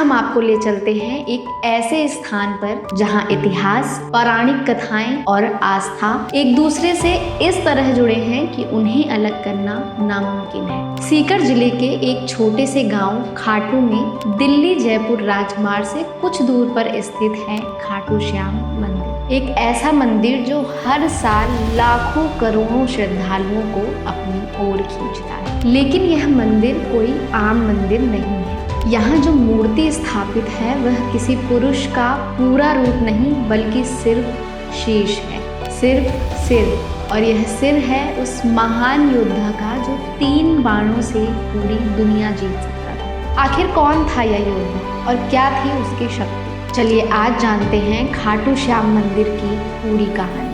हम आपको ले चलते हैं एक ऐसे स्थान पर जहां इतिहास, पौराणिक कथाएं और आस्था एक दूसरे से इस तरह जुड़े हैं कि उन्हें अलग करना नामुमकिन है। सीकर जिले के एक छोटे से गांव खाटू में दिल्ली जयपुर राजमार्ग से कुछ दूर पर स्थित है खाटू श्याम मंदिर। एक ऐसा मंदिर जो हर साल लाखों करोड़ों श्रद्धालुओं को अपनी ओर खींचता है। लेकिन यह मंदिर कोई आम मंदिर नहीं है। यहाँ जो मूर्ति स्थापित है वह किसी पुरुष का पूरा रूप नहीं बल्कि सिर्फ शीश है, सिर्फ सिर। और यह सिर है उस महान योद्धा का जो 3 बाणों से पूरी दुनिया जीत सकता था। आखिर कौन था यह योद्धा और क्या थी उसकी शक्ति? चलिए आज जानते हैं खाटू श्याम मंदिर की पूरी कहानी।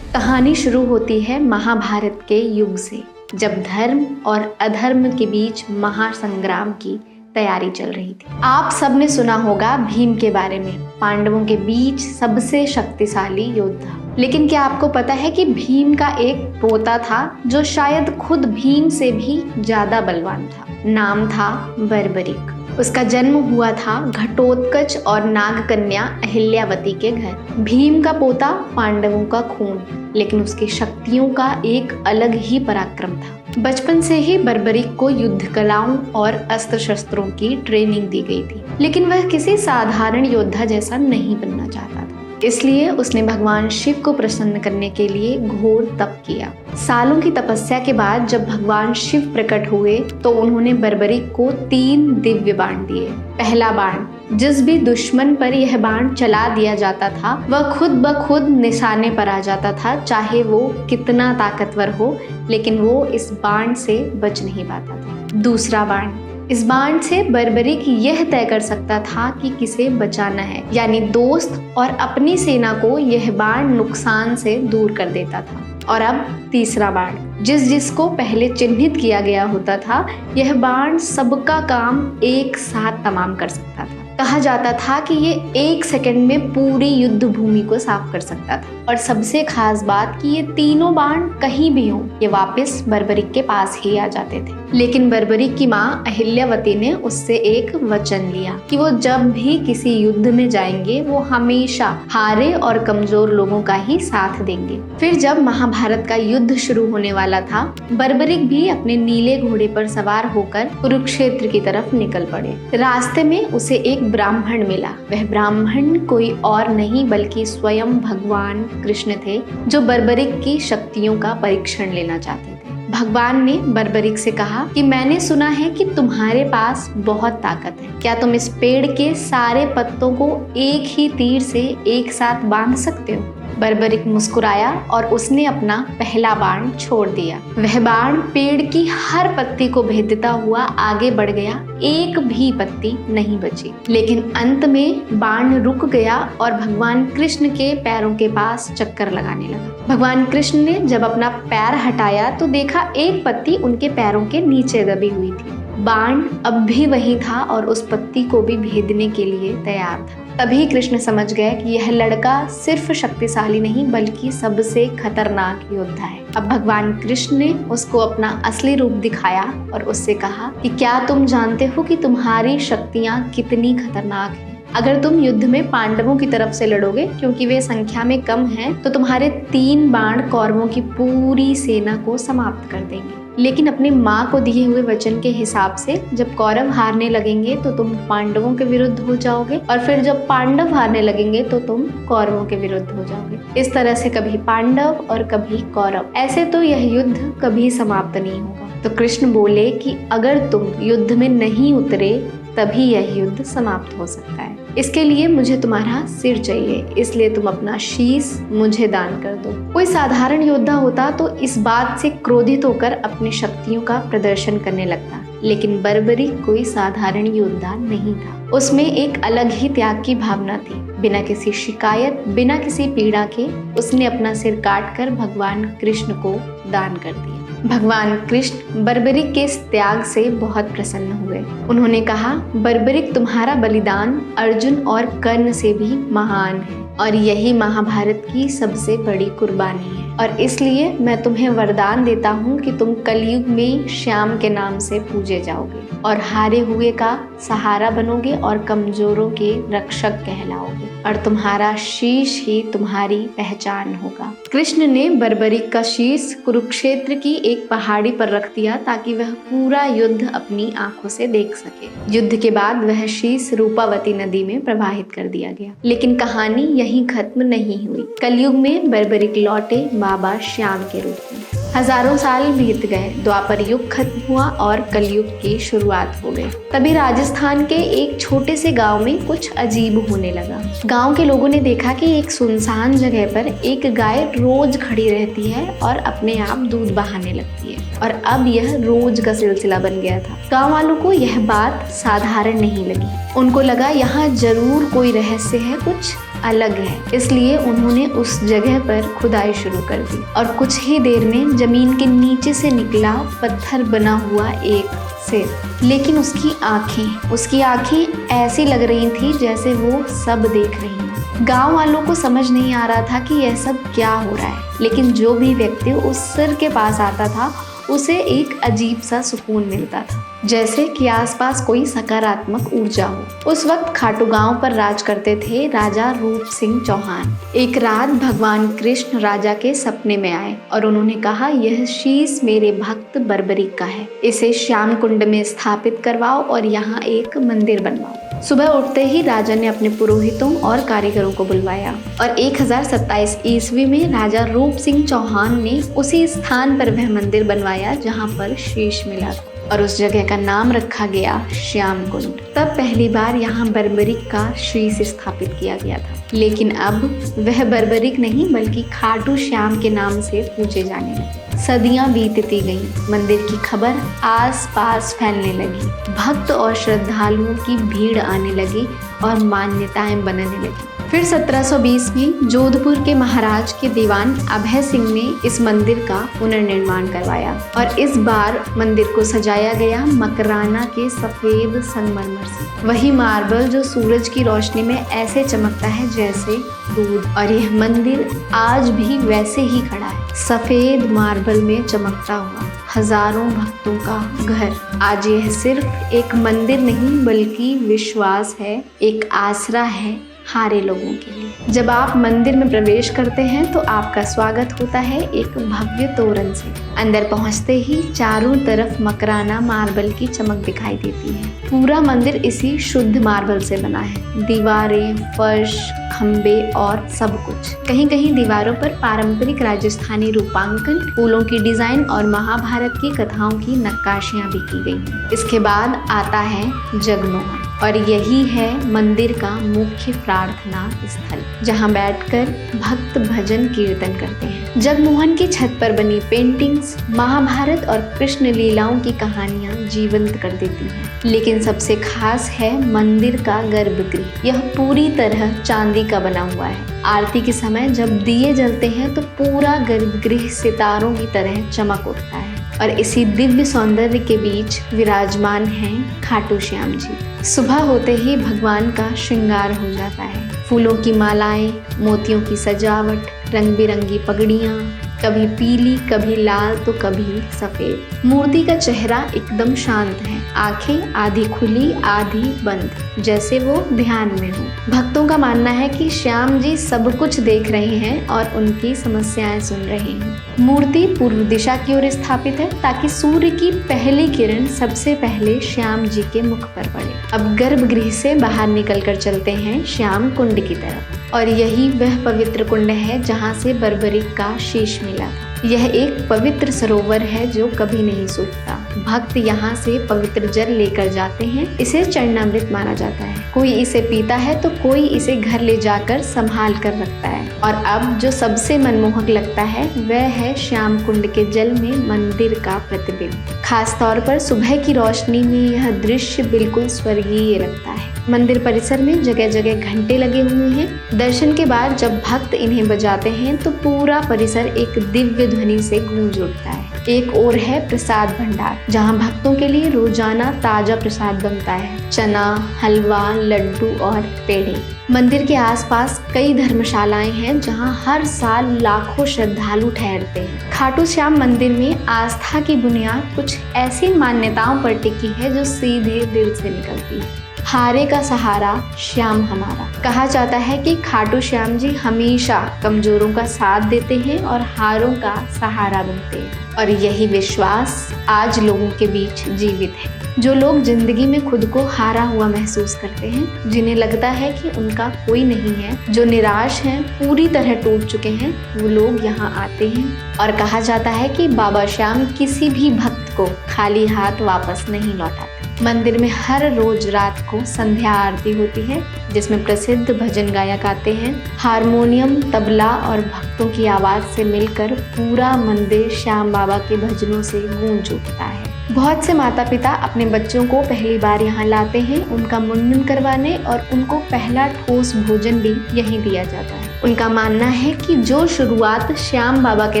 कहानी शुरू होती है महाभारत के युग से, जब धर्म और अधर्म के बीच महासंग्राम की तैयारी चल रही थी। आप सबने सुना होगा भीम के बारे में, पांडवों के बीच सबसे शक्तिशाली योद्धा। लेकिन क्या आपको पता है कि भीम का एक पोता था जो शायद खुद भीम से भी ज्यादा बलवान था। नाम था बर्बरिक। उसका जन्म हुआ था घटोत्कच और नागकन्या अहिल्यावती के घर। भीम का पोता, पांडवों का खून, लेकिन उसकी शक्तियों का एक अलग ही पराक्रम था। बचपन से ही बर्बरिक को युद्ध कलाओं और अस्त्र शस्त्रों की ट्रेनिंग दी गई थी, लेकिन वह किसी साधारण योद्धा जैसा नहीं बनना चाहता था। इसलिए उसने भगवान शिव को प्रसन्न करने के लिए घोर तप किया। सालों की तपस्या के बाद जब भगवान शिव प्रकट हुए तो उन्होंने बर्बरिक को 3 दिव्य बाण दिए। पहला बाण, जिस भी दुश्मन पर यह बाण चला दिया जाता था वह खुद ब खुद निशाने पर आ जाता था, चाहे वो कितना ताकतवर हो, लेकिन वो इस बाण से बच नहीं पाता था। दूसरा बाण, इस बाण से बर्बरिक यह तय कर सकता था कि किसे बचाना है, यानी दोस्त और अपनी सेना को यह बाण नुकसान से दूर कर देता था। और अब तीसरा बाण, जिसको पहले चिन्हित किया गया होता था, यह बाण सबका काम एक साथ तमाम कर सकता था। कहा जाता था कि ये 1 सेकंड में पूरी युद्ध भूमि को साफ कर सकता था। और सबसे खास बात कि ये तीनों बाण कहीं भी हों, ये वापस बर्बरिक के पास ही आ जाते थे। लेकिन बर्बरिक की माँ अहिल्यावती ने उससे एक वचन लिया कि वो जब भी किसी युद्ध में जाएंगे वो हमेशा हारे और कमजोर लोगों का ही साथ देंगे। फिर जब महाभारत का युद्ध शुरू होने वाला था, बर्बरिक भी अपने नीले घोड़े पर सवार होकर कुरुक्षेत्र की तरफ निकल पड़े। रास्ते में उसे एक ब्राह्मण मिला। वह ब्राह्मण कोई और नहीं बल्कि स्वयं भगवान कृष्ण थे, जो बर्बरिक की शक्तियों का परीक्षण लेना चाहते थे। भगवान ने बर्बरिक से कहा कि मैंने सुना है कि तुम्हारे पास बहुत ताकत है। क्या तुम इस पेड़ के सारे पत्तों को एक ही तीर से एक साथ बांध सकते हो? बर्बरिक मुस्कुराया और उसने अपना पहला बाण छोड़ दिया। वह बाण पेड़ की हर पत्ती को भेदता हुआ आगे बढ़ गया। एक भी पत्ती नहीं बची। लेकिन अंत में बाण रुक गया और भगवान कृष्ण के पैरों के पास चक्कर लगाने लगा। भगवान कृष्ण ने जब अपना पैर हटाया तो देखा एक पत्ती उनके पैरों के नीचे दबी हुई थी। बाण अब भी वही था और उस पत्ती को भी भेदने के लिए तैयार था। तभी कृष्ण समझ गए कि यह लड़का सिर्फ शक्तिशाली नहीं बल्कि सबसे खतरनाक योद्धा है। अब भगवान कृष्ण ने उसको अपना असली रूप दिखाया और उससे कहा कि क्या तुम जानते हो कि तुम्हारी शक्तियाँ कितनी खतरनाक हैं? अगर तुम युद्ध में पांडवों की तरफ से लड़ोगे, क्योंकि वे संख्या में कम हैं, तो तुम्हारे 3 बाण कौरवों की पूरी सेना को समाप्त कर देंगे। लेकिन अपनी माँ को दिए हुए वचन के हिसाब से जब कौरव हारने लगेंगे तो तुम पांडवों के विरुद्ध हो जाओगे, और फिर जब पांडव हारने लगेंगे तो तुम कौरवों के विरुद्ध हो जाओगे। इस तरह से कभी पांडव और कभी कौरव, ऐसे तो यह युद्ध कभी समाप्त नहीं होगा। तो कृष्ण बोले कि अगर तुम युद्ध में नहीं उतरे तभी यह युद्ध समाप्त हो सकता है। इसके लिए मुझे तुम्हारा सिर चाहिए, इसलिए तुम अपना शीश मुझे दान कर दो। कोई साधारण योद्धा होता तो इस बात से क्रोधित होकर अपनी शक्तियों का प्रदर्शन करने लगता, लेकिन बर्बरिक कोई साधारण योद्धा नहीं था। उसमें एक अलग ही त्याग की भावना थी। बिना किसी शिकायत, बिना किसी पीड़ा के उसने अपना सिर काटकर भगवान कृष्ण को दान कर दिया। भगवान कृष्ण बर्बरिक के इस त्याग से बहुत प्रसन्न हुए। उन्होंने कहा, बर्बरिक तुम्हारा बलिदान अर्जुन और कर्ण से भी महान है और यही महाभारत की सबसे बड़ी कुर्बानी है, और इसलिए मैं तुम्हें वरदान देता हूँ कि तुम कलयुग में श्याम के नाम से पूजे जाओगे और हारे हुए का सहारा बनोगे और कमजोरों के रक्षक कहलाओगे और तुम्हारा शीश ही तुम्हारी पहचान होगा। कृष्ण ने बर्बरिक का शीश कुरुक्षेत्र की एक पहाड़ी पर रख दिया ताकि वह पूरा युद्ध अपनी आंखों से देख सके। युद्ध के बाद वह शीश रूपावती नदी में प्रवाहित कर दिया गया। लेकिन कहानी यहीं खत्म नहीं हुई। कलयुग में बर्बरिक लौटे बाबा श्याम के रूप में। हजारों साल बीत गए, द्वापर युग खत्म हुआ और कलयुग की शुरुआत हो गई। तभी राजस्थान के एक छोटे से गांव में कुछ अजीब होने लगा। गांव के लोगों ने देखा कि एक सुनसान जगह पर एक गाय रोज खड़ी रहती है और अपने आप दूध बहाने लगती है, और अब यह रोज का सिलसिला बन गया था। गांव वालों को यह बात साधारण नहीं लगी। उनको लगा यहाँ जरूर कोई रहस्य है, कुछ अलग है। इसलिए उन्होंने उस जगह पर खुदाई शुरू कर दी और कुछ ही देर में जमीन के नीचे से निकला पत्थर बना हुआ एक शेर। लेकिन उसकी आंखें ऐसी लग रही थी जैसे वो सब देख रही हैं। गांव वालों को समझ नहीं आ रहा था कि यह सब क्या हो रहा है, लेकिन जो भी व्यक्ति उस शेर के पास आता था उसे एक अजीब सा सुकून मिलता था, जैसे कि आसपास कोई सकारात्मक ऊर्जा हो। उस वक्त खाटू गांव पर राज करते थे राजा रूप सिंह चौहान। एक रात भगवान कृष्ण राजा के सपने में आए और उन्होंने कहा, यह शीश मेरे भक्त बर्बरिक का है, इसे श्याम कुंड में स्थापित करवाओ और यहाँ एक मंदिर बनवाओ। सुबह उठते ही राजा ने अपने पुरोहितों और कारीगरों को बुलवाया और 1027 ईस्वी में राजा रूप सिंह चौहान ने उसी स्थान पर वह मंदिर बनवाया जहाँ पर शीश मिला था, और उस जगह का नाम रखा गया श्याम कुंड। तब पहली बार यहाँ बर्बरिक का शीश स्थापित किया गया था। लेकिन अब वह बर्बरिक नहीं बल्कि खाटू श्याम के नाम से पूजे जाने लगे। सदियां बीतती गईं, मंदिर की खबर आस पास फैलने लगी, भक्त और श्रद्धालुओं की भीड़ आने लगी और मान्यताएं बनने लगी। फिर 1720 में जोधपुर के महाराज के दीवान अभय सिंह ने इस मंदिर का पुनर्निर्माण करवाया और इस बार मंदिर को सजाया गया मकराना के सफेद संगमरमर से, वही मार्बल जो सूरज की रोशनी में ऐसे चमकता है जैसे दूध। और यह मंदिर आज भी वैसे ही खड़ा है, सफेद मार्बल में चमकता हुआ, हजारों भक्तों का घर। आज यह सिर्फ एक मंदिर नहीं बल्कि विश्वास है, एक आसरा है हारे लोगों के लिए। जब आप मंदिर में प्रवेश करते हैं तो आपका स्वागत होता है एक भव्य तोरण से। अंदर पहुंचते ही चारों तरफ मकराना मार्बल की चमक दिखाई देती है। पूरा मंदिर इसी शुद्ध मार्बल से बना है। दीवारें, फर्श, खंबे और सब कुछ। कहीं कहीं दीवारों पर पारंपरिक राजस्थानी रूपांकन, फूलों की डिजाइन और महाभारत की कथाओं की नक्काशियां भी की गई। इसके बाद आता है जगमोहन, और यही है मंदिर का मुख्य प्रार्थना स्थल, जहां बैठकर भक्त भजन कीर्तन करते हैं। जगमोहन की छत पर बनी पेंटिंग्स महाभारत और कृष्ण लीलाओं की कहानियां जीवंत कर देती हैं। लेकिन सबसे खास है मंदिर का गर्भगृह। यह पूरी तरह चांदी का बना हुआ है। आरती के समय जब दिए जलते हैं तो पूरा गर्भगृह सितारों की तरह चमक उठता है, और इसी दिव्य सौंदर्य के बीच विराजमान हैं खाटू श्याम जी। सुबह होते ही भगवान का श्रृंगार हो जाता है। फूलों की मालाएं, मोतियों की सजावट, रंग बिरंगी पगड़ियां, कभी पीली, कभी लाल तो कभी सफेद। मूर्ति का चेहरा एकदम शांत है, आंखें आधी खुली आधी बंद, जैसे वो ध्यान में हो। भक्तों का मानना है कि श्याम जी सब कुछ देख रहे हैं और उनकी समस्याएं सुन रहे हैं। मूर्ति पूर्व दिशा की ओर स्थापित है ताकि सूर्य की पहली किरण सबसे पहले श्याम जी के मुख पर पड़े। अब गर्भगृह से बाहर निकलकर चलते हैं श्याम कुंड की तरफ, और यही वह पवित्र कुंड है जहाँ से बर्बरिक का शीश मिला था। यह एक पवित्र सरोवर है जो कभी नहीं सूखता। भक्त यहाँ से पवित्र जल लेकर जाते हैं। इसे चरणामृत माना जाता है। कोई इसे पीता है तो कोई इसे घर ले जाकर संभाल कर रखता है। और अब जो सबसे मनमोहक लगता है वह है श्याम कुंड के जल में मंदिर का प्रतिबिंब। खास तौर पर सुबह की रोशनी में यह दृश्य बिल्कुल स्वर्गीय लगता है। मंदिर परिसर में जगह जगह घंटे लगे हुए हैं। दर्शन के बाद जब भक्त इन्हें बजाते हैं तो पूरा परिसर एक दिव्य ध्वनि से गूंज उठता है। एक और है प्रसाद भंडार, जहाँ भक्तों के लिए रोजाना ताजा प्रसाद बनता है, चना, हलवा, लड्डू और पेड़े। मंदिर के आसपास कई धर्मशालाएं हैं जहां हर साल लाखों श्रद्धालु ठहरते हैं। खाटू श्याम मंदिर में आस्था की बुनियाद कुछ ऐसी मान्यताओं पर टिकी है जो सीधे दिल से निकलती है। हारे का सहारा श्याम हमारा। कहा जाता है कि खाटू श्याम जी हमेशा कमजोरों का साथ देते हैं और हारों का सहारा बनते हैं, और यही विश्वास आज लोगों के बीच जीवित है। जो लोग जिंदगी में खुद को हारा हुआ महसूस करते हैं, जिन्हें लगता है कि उनका कोई नहीं है, जो निराश हैं, पूरी तरह टूट चुके हैं, वो लोग यहाँ आते हैं। और कहा जाता है कि बाबा श्याम किसी भी भक्त को खाली हाथ वापस नहीं लौटाते। मंदिर में हर रोज रात को संध्या आरती होती है, जिसमें प्रसिद्ध भजन गायक आते हैं। हारमोनियम, तबला और भक्तों की आवाज से मिलकर पूरा मंदिर श्याम बाबा के भजनों से गूंज उठता है। बहुत से माता पिता अपने बच्चों को पहली बार यहाँ लाते हैं, उनका मुंडन करवाने, और उनको पहला ठोस भोजन भी यहीं दिया जाता है। उनका मानना है कि जो शुरुआत श्याम बाबा के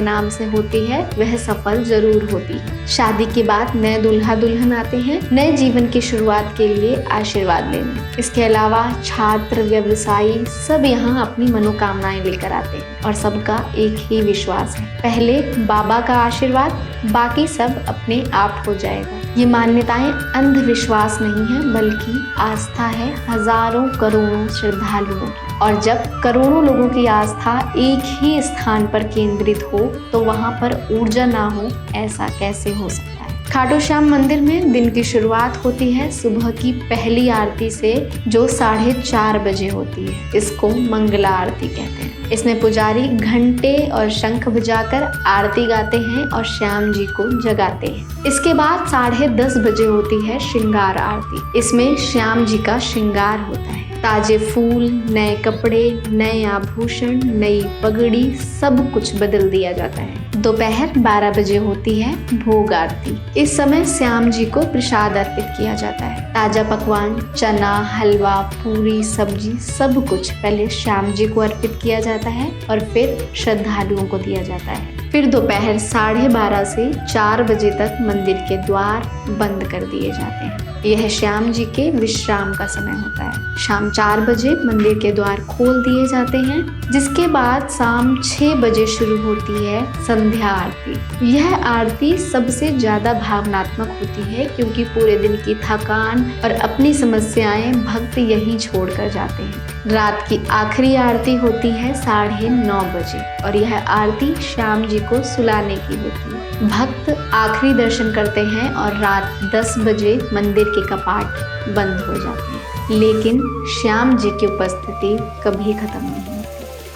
नाम से होती है वह सफल जरूर होती है। शादी के बाद नए दूल्हा दुल्हन आते हैं नए जीवन की शुरुआत के लिए आशीर्वाद लेने। इसके अलावा छात्र, व्यवसायी सब यहाँ अपनी मनोकामनाएं लेकर आते हैं, और सबका एक ही विश्वास है, पहले बाबा का आशीर्वाद, बाकी सब अपने आप हो जाएगा। ये मान्यताएं अंधविश्वास नहीं है, बल्कि आस्था है हजारों करोड़ों श्रद्धालुओं की। और जब करोड़ों लोगों की आस्था एक ही स्थान पर केंद्रित हो तो वहाँ पर ऊर्जा ना हो, ऐसा कैसे हो सकता है। खाटू श्याम मंदिर में दिन की शुरुआत होती है सुबह की पहली आरती से, जो 4:30 बजे होती है। इसको मंगला आरती कहते हैं। इसमें पुजारी घंटे और शंख बजाकर आरती गाते हैं और श्याम जी को जगाते हैं। इसके बाद 10:30 बजे होती है श्रृंगार आरती। इसमें श्याम जी का श्रृंगार होता है। ताजे फूल, नए कपड़े, नए आभूषण, नई पगड़ी, सब कुछ बदल दिया जाता है। दोपहर 12 बजे होती है भोग आरती। इस समय श्याम जी को प्रसाद अर्पित किया जाता है। ताजा पकवान, चना, हलवा, पूरी, सब्जी, सब कुछ पहले श्याम जी को अर्पित किया जाता है और फिर श्रद्धालुओं को दिया जाता है। फिर दोपहर 12:30 से 4 बजे तक मंदिर के द्वार बंद कर दिए जाते हैं। यह श्याम जी के विश्राम का समय होता है। शाम 4 बजे मंदिर के द्वार खोल दिए जाते हैं, जिसके बाद शाम 6 बजे शुरू होती है संध्या आरती। यह आरती सबसे ज्यादा भावनात्मक होती है, क्योंकि पूरे दिन की थकान और अपनी समस्याएं भक्त यहीं छोड़कर जाते हैं। रात की आखिरी आरती होती है 9:30 बजे, और यह आरती श्याम जी को सुलाने की होती है। भक्त आखिरी दर्शन करते हैं और रात 10 बजे मंदिर के कपाट बंद हो जाते हैं, लेकिन श्याम जी की उपस्थिति कभी खत्म नहीं होती।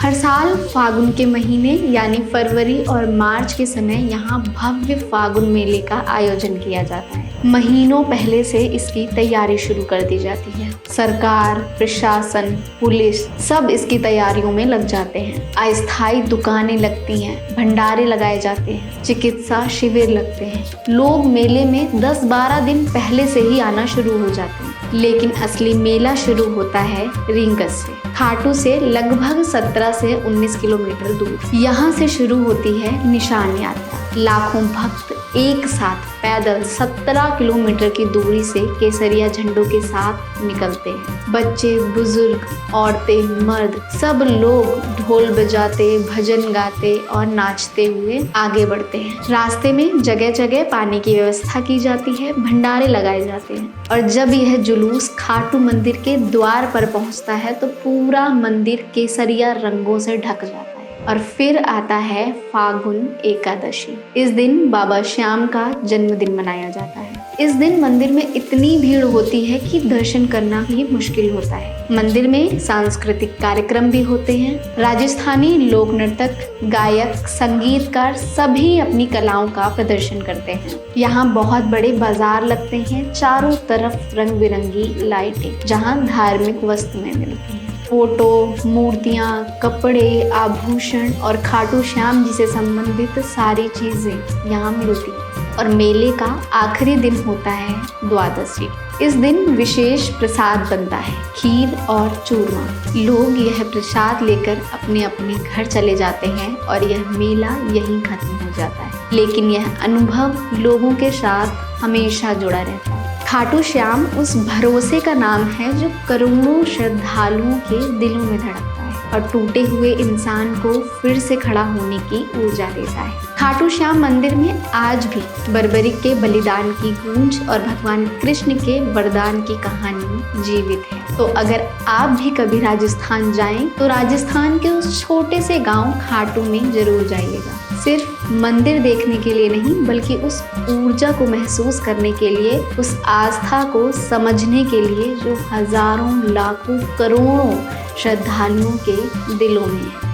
हर साल फागुन के महीने यानी फरवरी और मार्च के समय यहाँ भव्य फागुन मेले का आयोजन किया जाता है। महीनों पहले से इसकी तैयारी शुरू कर दी जाती है। सरकार, प्रशासन, पुलिस सब इसकी तैयारियों में लग जाते हैं। अस्थायी दुकानें लगती हैं, भंडारे लगाए जाते हैं, चिकित्सा शिविर लगते हैं। लोग मेले में 10-12 दिन पहले से ही आना शुरू हो जाते हैं। लेकिन असली मेला शुरू होता है रींगस से। खाटू से लगभग 17 से 19 किलोमीटर दूर। यहाँ से शुरू होती है निशान यात्रा। लाखों भक्त एक साथ पैदल 17 किलोमीटर की दूरी से केसरिया झंडों के साथ निकलते हैं। बच्चे, बुजुर्ग, औरतें, मर्द सब लोग ढोल बजाते, भजन गाते और नाचते हुए आगे बढ़ते हैं। रास्ते में जगह जगह पानी की व्यवस्था की जाती है, भंडारे लगाए जाते हैं। और जब यह जुलूस खाटू मंदिर के द्वार पर पहुंचता है तो पूरा मंदिर केसरिया रंगों से ढक जाता है। और फिर आता है फागुन एकादशी। इस दिन बाबा श्याम का जन्मदिन मनाया जाता है। इस दिन मंदिर में इतनी भीड़ होती है कि दर्शन करना भी मुश्किल होता है। मंदिर में सांस्कृतिक कार्यक्रम भी होते हैं। राजस्थानी लोक नर्तक, गायक, संगीतकार सभी अपनी कलाओं का प्रदर्शन करते हैं। यहाँ बहुत बड़े बाजार लगते हैं, चारों तरफ रंग बिरंगी लाइटें, जहाँ धार्मिक वस्तुएं मिलती हैं। फोटो, मूर्तियाँ, कपड़े, आभूषण और खाटू श्याम जी से संबंधित सारी चीजें यहाँ मिलती हैं। और मेले का आखिरी दिन होता है द्वादशी। इस दिन विशेष प्रसाद बनता है, खीर और चूरमा। लोग यह प्रसाद लेकर अपने अपने घर चले जाते हैं और यह मेला यहीं खत्म हो जाता है। लेकिन यह अनुभव लोगों के साथ हमेशा जुड़ा रहता है। खाटू श्याम उस भरोसे का नाम है जो करोड़ों श्रद्धालुओं के दिलों में धड़कता है और टूटे हुए इंसान को फिर से खड़ा होने की ऊर्जा देता है। खाटू श्याम मंदिर में आज भी बर्बरिक के बलिदान की गूंज और भगवान कृष्ण के वरदान की कहानी जीवित है। तो अगर आप भी कभी राजस्थान जाएं तो राजस्थान के उस छोटे से गांव खाटू में जरूर जाइएगा। सिर्फ मंदिर देखने के लिए नहीं, बल्कि उस ऊर्जा को महसूस करने के लिए, उस आस्था को समझने के लिए जो हजारों, लाखों, करोड़ों श्रद्धालुओं के दिलों में है।